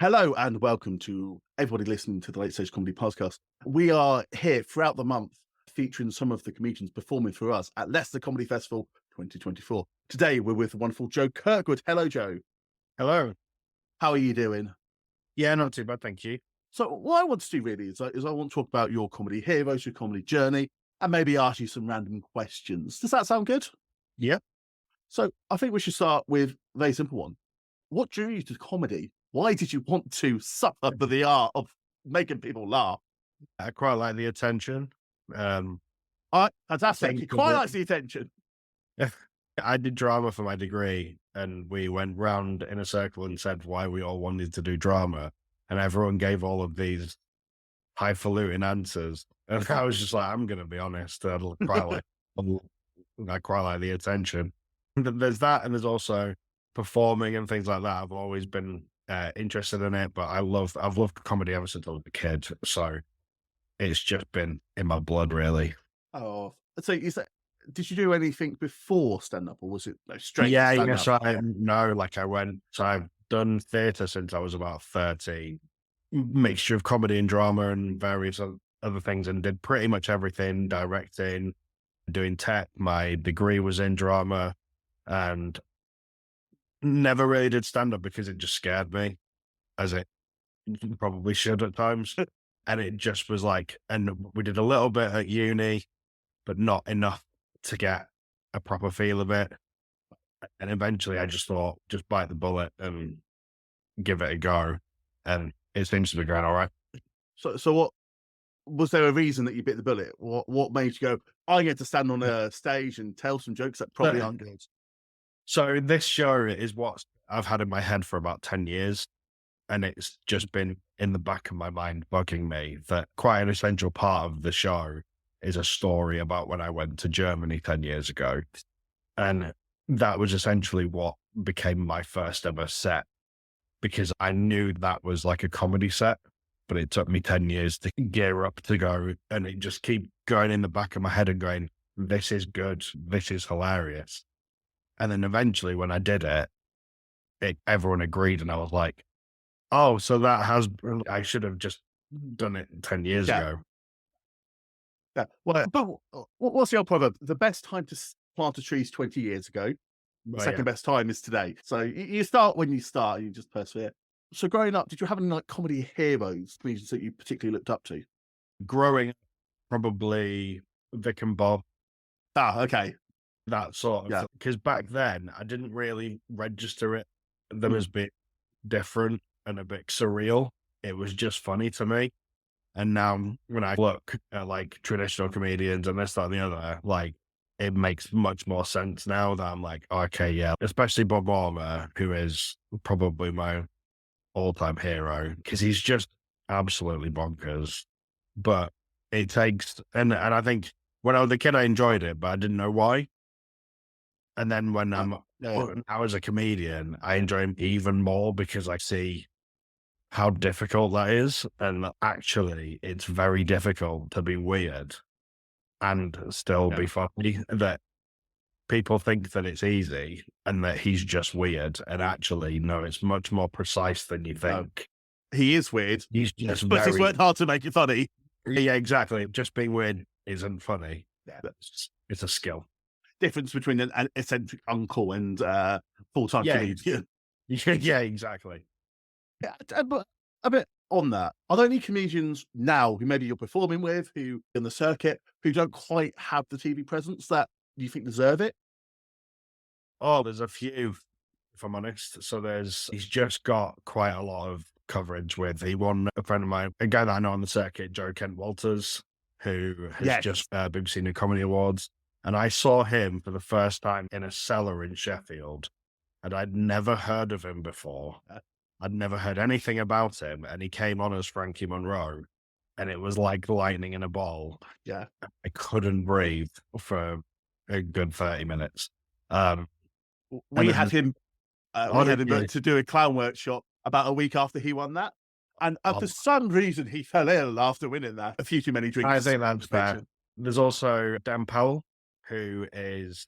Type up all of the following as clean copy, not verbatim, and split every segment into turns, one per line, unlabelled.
Hello and welcome to everybody listening to the Late Stage Comedy Podcast. We are here throughout the month featuring some of the comedians performing for us at Leicester Comedy Festival 2024. Today we're with the wonderful Joe Kirkwood. Hello, Joe.
Hello.
How are you doing?
Yeah, not too bad, thank you.
So what I want to do really is I want to talk about your comedy heroes, your comedy journey, and maybe ask you some random questions. Does that sound good?
Yeah.
So I think we should start with a very simple one. What drew you to comedy? Why did you want to suffer for the art of making people laugh?
I quite like the attention.
Fantastic.
Thank
He
you.
quite likes the attention.
I did drama for my degree, and we went round in a circle and said why we all wanted to do drama, and everyone gave all of these highfalutin answers, and I was just like, I'm going to be honest, I quite like the attention. There's that, and there's also performing and things like that. I've always been interested in it, but I've loved comedy ever since I was a kid, so it's just been in my blood, really.
Oh, so did you do anything before stand-up, or was it straight
Yeah,
to
you know,
stand-up?
so I've done theatre since I was about 13, mixture of comedy and drama and various other things, and did pretty much everything, directing, doing tech. My degree was in drama, and never really did stand-up because it just scared me, as it probably should at times. And it just was like, and we did a little bit at uni, but not enough to get a proper feel of it. And eventually I just thought, just bite the bullet and give it a go. And it seems to be going all right.
So what was there a reason that you bit the bullet? What made you go, I get to stand on a stage and tell some jokes that probably aren't good?
So this show is what I've had in my head for about 10 years. And it's just been in the back of my mind bugging me that quite an essential part of the show is a story about when I went to Germany 10 years ago. And that was essentially what became my first ever set, because I knew that was like a comedy set, but it took me 10 years to gear up to go, and it just keep going in the back of my head and going, this is good, this is hilarious. And then eventually when I did it, everyone agreed, and I was like, oh, so I should have just done it 10 years ago.
Yeah. Well, but what's the old proverb? The best time to plant a tree is 20 years ago. The second best time is today. So you start when you start, you just persevere. So growing up, did you have any like comedy heroes, comedians that you particularly looked up to?
Growing up, probably Vic and Bob,
Okay.
that sort of
Yeah.
thing. Because back then, I didn't really register them as being different and a bit surreal. It was just funny to me. And now when I look at like traditional comedians and this, that, and the other, like it makes much more sense now that I'm like, okay, yeah, especially Bob Ormer, who is probably my all-time hero, because he's just absolutely bonkers. But it takes, and I think when I was a kid, I enjoyed it, but I didn't know why. And then when I was a comedian, I enjoy him even more because I see how difficult that is. And actually, it's very difficult to be weird and still be funny. That people think that it's easy and that he's just weird. And actually, no, it's much more precise than you think.
He is weird.
He's just
but he's worked hard to make it funny.
Yeah, exactly. Just being weird isn't funny.
Yeah.
It's a skill.
Difference between an eccentric uncle and full-time comedian.
Yeah, exactly.
Yeah, but a bit on that. Are there any comedians now who maybe you're performing with, who in the circuit, who don't quite have the TV presence that you think deserve it?
Oh, there's a few, if I'm honest. So he's just got quite a lot of coverage with. He won a friend of mine, a guy that I know on the circuit, Joe Walters, who has just BBC New Comedy Awards. And I saw him for the first time in a cellar in Sheffield, and I'd never heard of him before. I'd never heard anything about him, and he came on as Frankie Monroe, and it was like lightning in a ball.
Yeah.
I couldn't breathe for a good 30 minutes.
We had him to do a clown workshop about a week after he won that. And for some reason, he fell ill after winning that. A few too many drinks.
I think that's fair. There's also Dan Powell, who is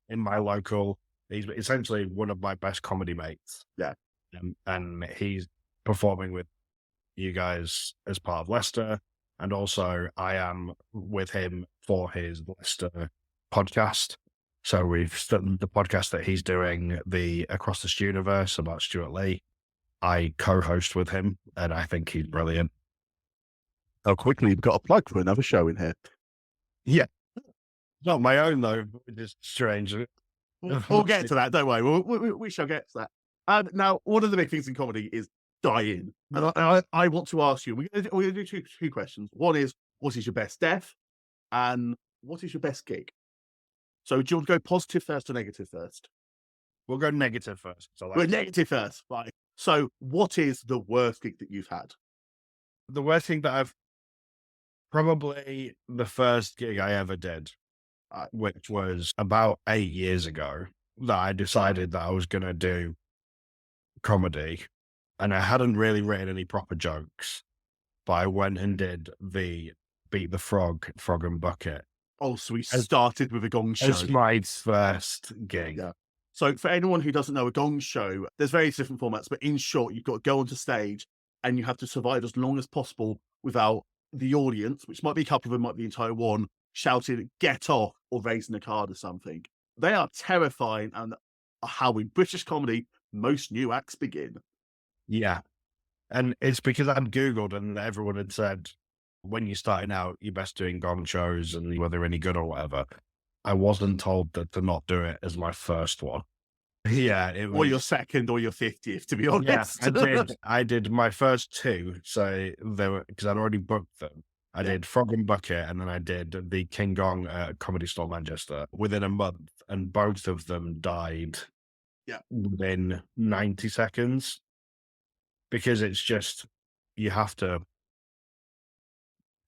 in my local. He's essentially one of my best comedy mates.
Yeah.
And he's performing with you guys as part of Leicester. And also I am with him for his Leicester podcast. So we've done the podcast that he's doing, the Across the Universe about Stuart Lee. I co-host with him, and I think he's brilliant.
Oh, quickly, you've got a plug for another show in here.
Yeah. Not my own, though, which is strange.
We'll get to that, don't worry. We shall get to that. Now, one of the big things in comedy is dying. And I want to ask you, we're going to do two questions. One is, what is your best death? And what is your best gig? So do you want to go positive first or negative first?
We'll go negative first.
We're negative first, right? So what is the worst gig that you've had?
The worst thing that probably the first gig I ever did, which was about 8 years ago, that I decided that I was going to do comedy, and I hadn't really written any proper jokes, but I went and did the Beat the Frog and Bucket.
Oh, so we started with a gong show.
As my first gig.
Yeah. So for anyone who doesn't know a gong show, there's various different formats, but in short, you've got to go onto stage and you have to survive as long as possible without the audience, which might be a couple of them, might be the entire one, shouting, "Get off," or raising a card or something. They are terrifying, and how in British comedy, most new acts begin.
Yeah. And it's because I'd Googled and everyone had said, when you're starting out, you're best doing gong shows and whether they're any good or whatever. I wasn't told that to not do it as my first one. Yeah. It was,
or your second or your 50th, to be honest.
Yeah, I did my first two. So they were, because I'd already booked them. I did Frog and Bucket, and then I did the King Gong Comedy Store Manchester within a month, and both of them died within 90 seconds. Because it's just, you have to,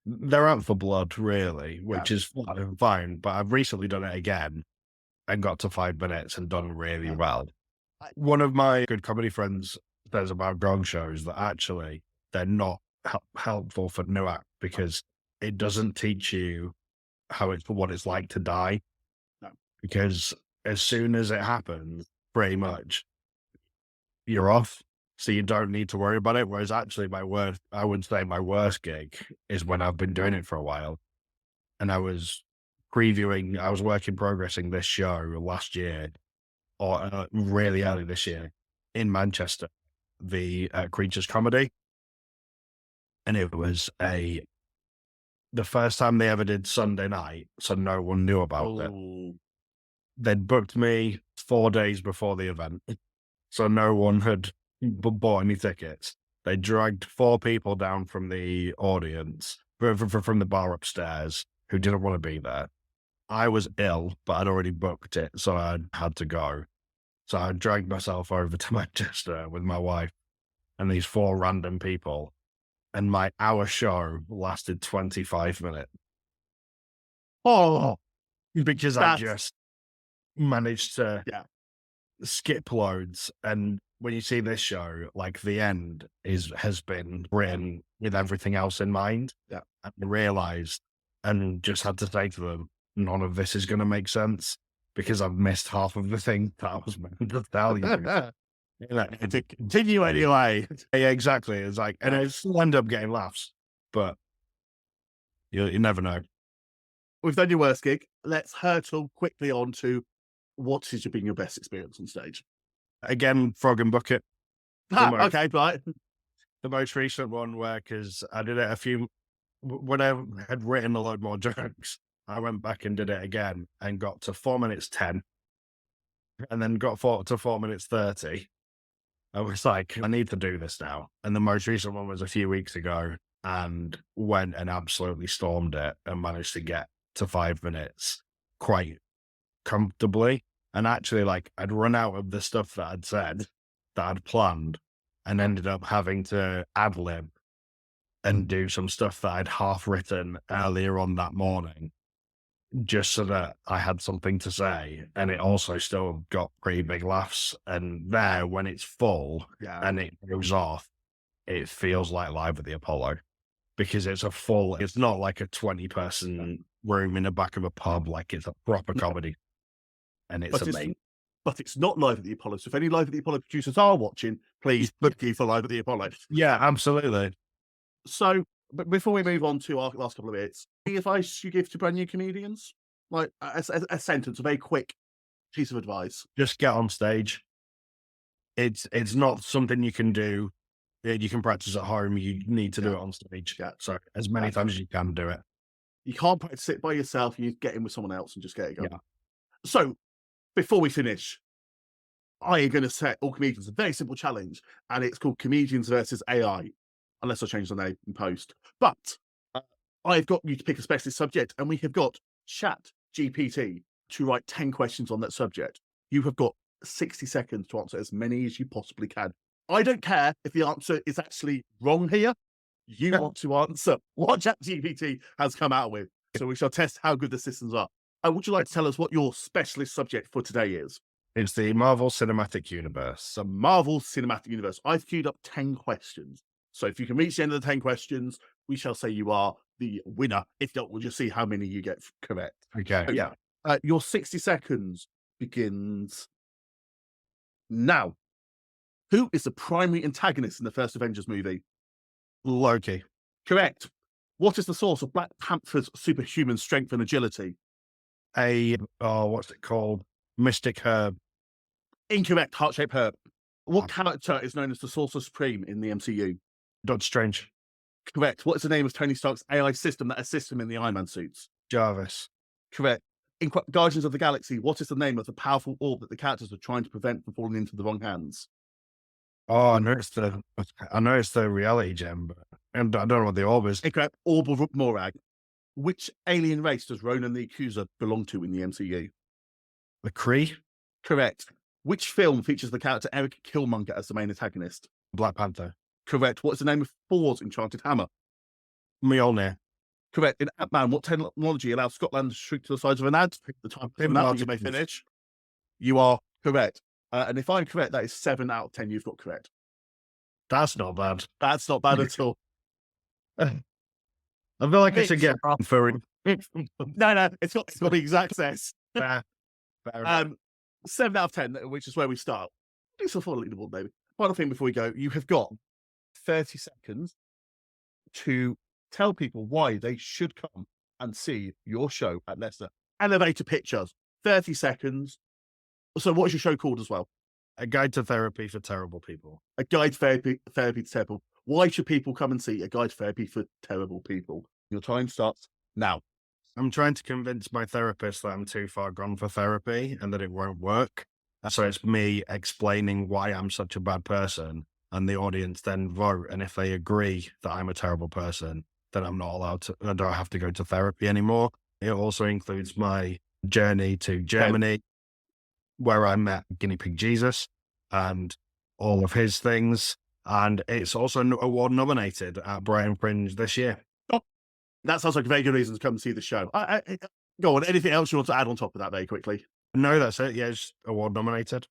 they're out for blood, really, which is fine. But I've recently done it again and got to 5 minutes and done really well. One of my good comedy friends says about gong shows that actually they're not helpful for new act because it doesn't teach you what it's like to die.
No.
Because as soon as it happens, pretty much you're off. So you don't need to worry about it. Whereas actually I would say my worst gig is when I've been doing it for a while. And I was progressing this show last year, or really early this year in Manchester, the Creatures Comedy. And it was the first time they ever did Sunday night, so no one knew about it. They'd booked me 4 days before the event, so no one had bought any tickets. They dragged 4 people down from the audience, from the bar upstairs, who didn't want to be there. I was ill, but I'd already booked it, so I had to go. So I dragged myself over to Manchester with my wife and these 4 random people. And my hour show lasted 25 minutes.
Oh,
because I just managed to skip loads. And when you see this show, like the end has been written with everything else in mind.
Yeah.
And I realized and just had to say to them, none of this is going to make sense because I've missed half of the thing that I was meant to tell you.
To continue anyway.
Yeah, exactly. It's like, and it still end up getting laughs, but you never know.
We've done your worst gig. Let's hurtle quickly on to what has been your best experience on stage.
Again, Frog and Bucket.
Okay, right.
The most recent one because I did it when I had written a load more jokes, I went back and did it again and got to 4 minutes 10 and then got to 4 minutes 30. I was like, I need to do this now. And the most recent one was a few weeks ago and went and absolutely stormed it and managed to get to 5 minutes quite comfortably. And actually, like, I'd run out of the stuff that I'd said, that I'd planned, and ended up having to ad-lib and do some stuff that I'd half written earlier on that morning, just so that I had something to say. And it also still got pretty big laughs. And there, when it's full and it goes off, it feels like Live at the Apollo because it's not like a 20-person room in the back of a pub. Like, it's a proper comedy. And it's amazing.
but it's not live at the Apollo. So if any live at the Apollo producers are watching, please book you for live at the Apollo.
Yeah, absolutely.
So, but before we move on to our last couple of bits, any advice you give to brand new comedians? Like a sentence, a very quick piece of advice.
Just get on stage. It's not something you can do. You can practice at home. You need to do it on stage.
Yeah.
So as many times as you can do it.
You can't practice it by yourself. You get in with someone else and just get it going.
Yeah.
So before we finish, I am going to set all comedians a very simple challenge, and it's called Comedians versus AI, unless I change the name in post. But I've got you to pick a specialist subject, and we have got Chat GPT to write 10 questions on that subject. You have got 60 seconds to answer as many as you possibly can. I don't care if the answer is actually wrong here. You want to answer what Chat GPT has come out with. So we shall test how good the systems are. Would you like to tell us what your specialist subject for today is?
It's the Marvel Cinematic Universe.
The Marvel Cinematic Universe. I've queued up 10 questions. So if you can reach the end of the 10 questions, we shall say you are the winner. If not, we'll just see how many you get correct.
Okay.
Yeah. Your 60 seconds begins now. Who is the primary antagonist in the first Avengers movie?
Loki.
Correct. What is the source of Black Panther's superhuman strength and agility?
What's it called? Mystic Herb.
Incorrect. Heart-shaped herb. What character is known as the Sorcerer Supreme in the MCU?
Doctor Strange.
Correct. What is the name of Tony Stark's AI system that assists him in the Iron Man suits?
Jarvis.
Correct. In Guardians of the Galaxy, what is the name of the powerful orb that the characters are trying to prevent from falling into the wrong hands?
Oh, I know it's the reality gem, but and I don't know what the orb is.
Incorrect. Orb of Morag. Which alien race does Ronan the Accuser belong to in the MCU?
The Kree.
Correct. Which film features the character Eric Killmonger as the main antagonist?
Black Panther.
Correct. What is the name of Thor's enchanted hammer?
Mjolnir.
Correct. In Ant-Man, what technology allows Scotland to shrink to the size of an ant? The time you may finish. You are correct. And if I'm correct, that is 7 out of 10 you've got correct.
That's not bad.
That's not bad at all.
I feel like I should get for it.
No, it's got the exact sense.
Fair
7 out of 10, which is where we start. Do some full leaderboard, baby. Final thing before we go, you have got 30 seconds to tell people why they should come and see your show at Leicester. Elevator pictures. 30 seconds. So what's your show called as well?
A Guide to Therapy for Terrible People.
A Guide to Therapy to Terrible. Why should people come and see A Guide to Therapy for Terrible People? Your time starts now.
I'm trying to convince my therapist that I'm too far gone for therapy and that it won't work. So it's me explaining why I'm such a bad person, and the audience then vote. And if they agree that I'm a terrible person, then I'm not allowed to, I don't have to go to therapy anymore. It also includes my journey to Germany, where I met Guinea Pig Jesus and all of his things. And it's also award nominated at Brighton Fringe this year.
Oh, that sounds like a very good reason to come and see the show. Go on. Anything else you want to add on top of that very quickly?
No, that's it. Yeah, it's award nominated.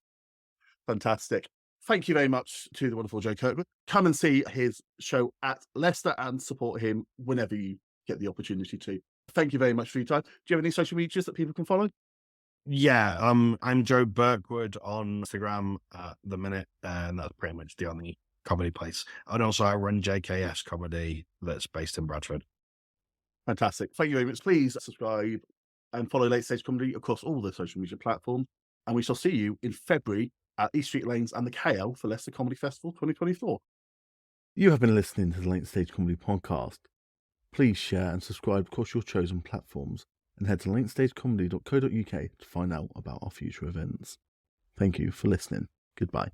Fantastic. Thank you very much to the wonderful Joe Kirkwood. Come and see his show at Leicester and support him whenever you get the opportunity to. Thank you very much for your time. Do you have any social medias that people can follow?
Yeah, I'm Joe Kirkwood on Instagram at the minute, and that's pretty much the only comedy place. And also I run JKS Comedy that's based in Bradford.
Fantastic. Thank you very much. Please subscribe and follow Late Stage Comedy across all the social media platforms. And we shall see you in February at East Street Lanes and the KL for Leicester Comedy Festival 2024. You have been listening to the Late Stage Comedy Podcast. Please share and subscribe across your chosen platforms, and head to latestagecomedy.co.uk to find out about our future events. Thank you for listening. Goodbye.